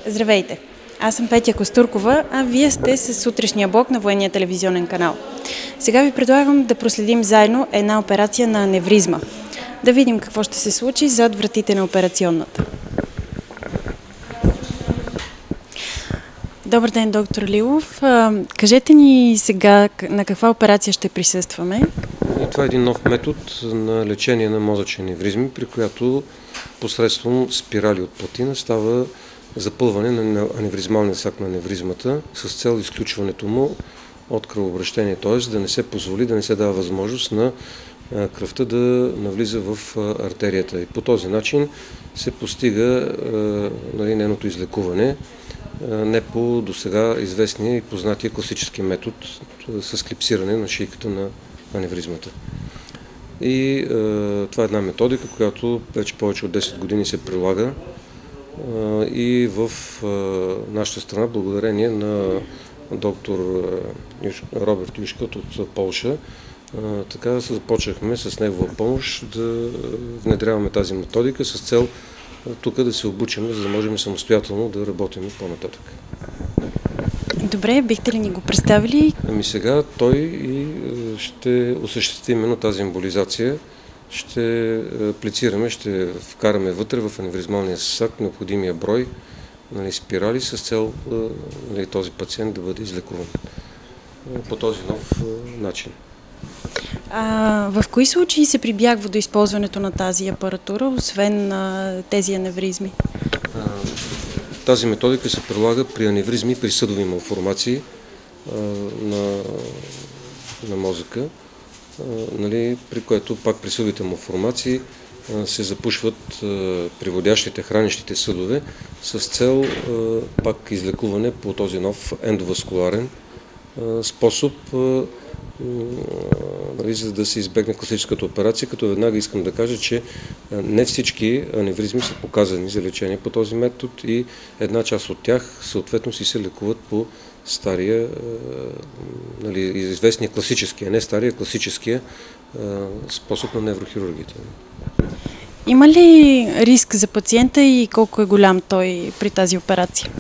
Здравейте! Аз съм Петя Костуркова, а вие сте с сутрешния блок на Военния телевизионен канал. Сега ви предлагам да проследим заедно една операция на аневризма. Да видим какво ще се случи зад вратите на операционната. Добър ден, доктор Лилов. Кажете ни сега на каква операция ще присъстваме? Това е един нов метод на лечение на мозъчни аневризми, при която посредством спирали от платина става запълване на аневризмалния сак на аневризмата с цел изключването му от кръвообращение, т.е. да не се позволи, да не се дава възможност на кръвта да навлиза в артерията. И по този начин се постига нейното излекуване, не по досега известния и познатия класически метод с клипсиране на шийката на аневризмата. И това е една методика, която вече повече от 10 години се прилага и в нашата страна, благодарение на доктор Роберт Юшкът от Полша. Така започнахме с негова помощ да внедряваме тази методика с цел тук да се обучим, за да можем самостоятелно да работим по-нататък. Добре, бихте ли ни го представили? Сега той и ще осъществи именно тази емболизация. Ще аплицираме, ще вкараме вътре в аневризмалния сак необходимия брой спирали с цел този пациент да бъде излекуван по този нов начин. В кои случаи се прибягва до използването на тази апаратура, освен тези аневризми? Тази методика се прилага при аневризми, при съдови малформации на мозъка, при което пак при съдовите малформации се запушват приводящите, хранещите съдове с цел пак излекуване по този нов ендоваскуларен способ, за да се избегне класическата операция, като веднага искам да кажа, че не всички аневризми са показани за лечение по този метод и една част от тях съответно си се лекуват по стария, известния класическия, не стария, класическия способ на неврохирургията. Има ли риск за пациента и колко е голям той при тази операция?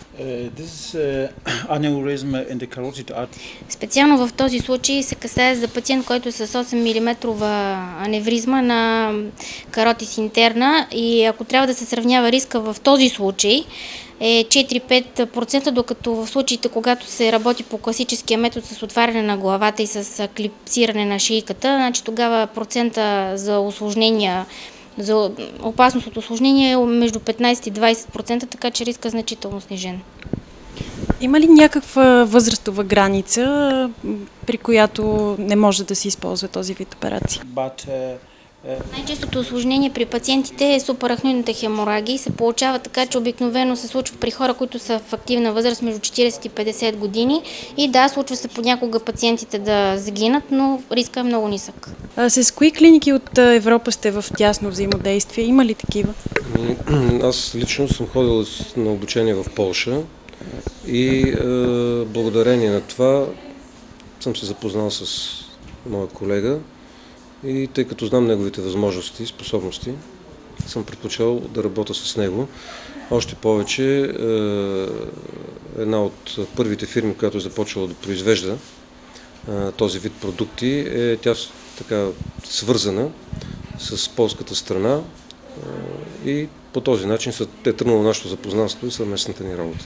Специално в този случай се касае за пациент, който е с 8 мм аневризма на каротис интерна и ако трябва да се сравнява риска в този случай е 4-5%, докато в случаите, когато се работи по класическия метод с отваряне на главата и с клипсиране на шийката, значи тогава процента за усложнения, за опасност от усложнение е между 15 и 20%, така че риска е значително снижен. Има ли някаква възрастова граница, при която не може да се използва този вид операция? Най-честото усложнение при пациентите е супарахноидната хеморагия и се получава така, че обикновено се случва при хора, които са в активна възраст между 40 и 50 години и да, случва се понякога пациентите да загинат, но риска е много нисък. С кои клиники от Европа сте в тясно взаимодействие? Има ли такива? Аз лично съм ходил на обучение в Полша и благодарение на това съм се запознал с моя колега. И тъй като знам неговите възможности и способности, съм предпочел да работя с него. Още повече, една от първите фирми, която е започвала да произвежда този вид продукти, е тя така свързана с полската страна и по този начин е тръгнало нашето запознанство и съвместната ни работа.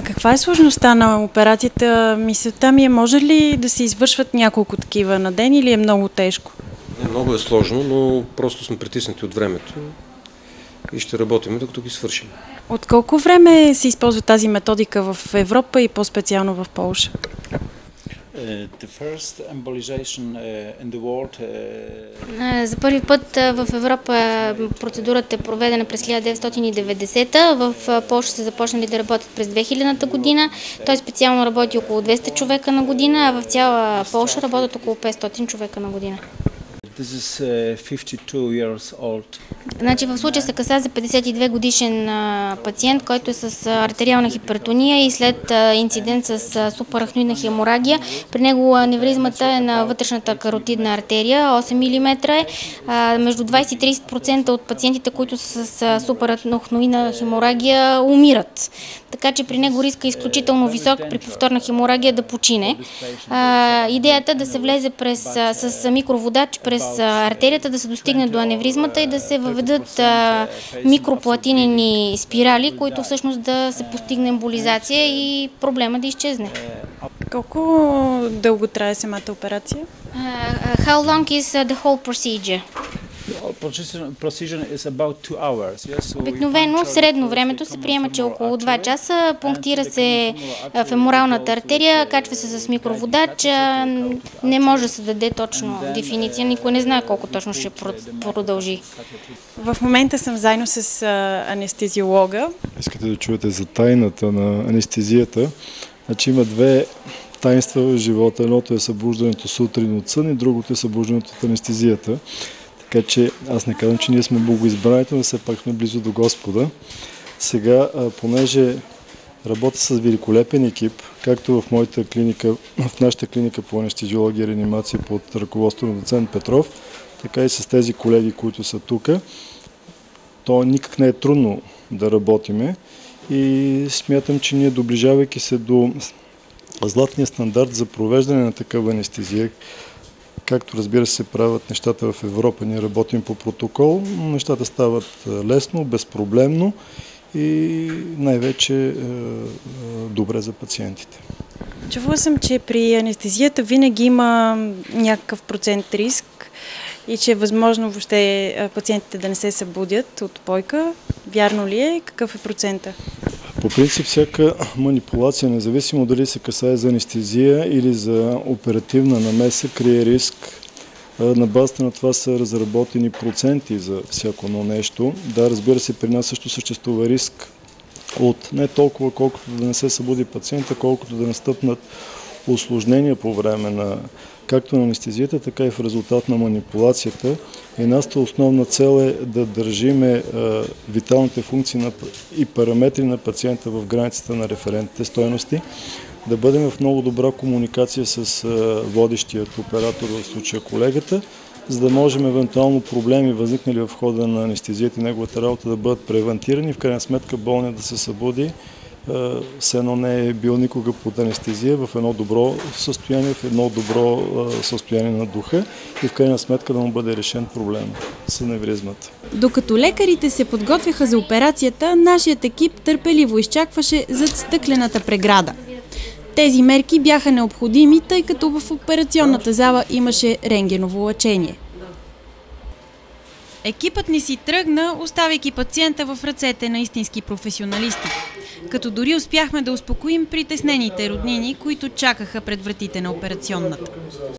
Каква е сложността на операцията? Мисълта ми е, може ли да се извършват няколко такива на ден или е много тежко? Много е сложно, но просто сме притиснати от времето и ще работим докато ги свършим. От колко време се използва тази методика в Европа и по-специално в Полша? За първи път в Европа процедурата е проведена през 1990-та, в Полша са започнали да работят през 2000-та година. Той специално работи около 200 човека на година, а в цяла Полша работят около 500 човека на година. This is 52 years old. Значи в случая се касае за 52 годишен пациент, който е с артериална хипертония и след инцидент с супарахноидна хеморагия. При него аневризмата е на вътрешната каротидна артерия, 8 мм е. Между 20 и 30% от пациентите, които са с супарахноидна хеморагия, умират. Така че при него риска е изключително висок при повторна хеморагия да почине. Идеята е да се влезе с микроводач през артерията, да се достигне до аневризмата и да се въведат микроплатинени спирали, които всъщност да се постигне емболизация и проблема да изчезне. Колко дълго трае самата операция? How long is the whole procedure? Обикновено в средно времето се приема, че около 2 часа, пунктира се феморалната артерия, качва се с микроводач, не може да се даде точно дефиниция, никой не знае колко точно ще продължи. В момента съм заедно с анестезиолога. Искате да чуете за тайната на анестезията. Значи има две таинства в живота. Едното е събуждането сутрин от сън и другото е събуждането от анестезията. Така че аз не казвам, че ние сме богоизбраните, но все пак сме близо до Господа. Сега, понеже работя с великолепен екип, както в моята клиника, в нашата клиника по анестезиология и реанимация под ръководство на доцент Петров, така и с тези колеги, които са тук, то никак не е трудно да работиме и смятам, че ние, доближавайки се до златния стандарт за провеждане на такава анестезия, както разбира се правят нещата в Европа, ние работим по протокол, нещата стават лесно, безпроблемно и най-вече добре за пациентите. Чувала съм, че при анестезията винаги има някакъв процент риск и че е възможно въобще пациентите да не се събудят от пойка. Вярно ли е? Какъв е процента? По принцип, всяка манипулация, независимо дали се касае за анестезия или за оперативна намеса, крие риск. На базата на това са разработени проценти за всяко едно нещо. Да, разбира се, при нас също съществува риск от не толкова колкото да не се събуди пациента, колкото да настъпнат усложнения по време на както на анестезията, така и в резултат на манипулацията. И нашата основна цел е да държиме виталните функции и параметри на пациента в границата на референтните стойности, да бъдем в много добра комуникация с водещият оператор, в случая колегата, за да можем евентуално проблеми, възникнали в хода на анестезията и неговата работа, да бъдат превентирани, в крайна сметка болният да се събуди, все едно не е бил никога под анестезия, в едно добро състояние, в едно добро състояние на духа и в крайна сметка да му бъде решен проблем с аневризмата. Докато лекарите се подготвяха за операцията, нашият екип търпеливо изчакваше зад стъклената преграда. Тези мерки бяха необходими, тъй като в операционната зала имаше рентгеново лъчение. Екипът ни си тръгна, оставяйки пациента в ръцете на истински професионалисти. Като дори успяхме да успокоим притеснените роднини, които чакаха пред вратите на операционната.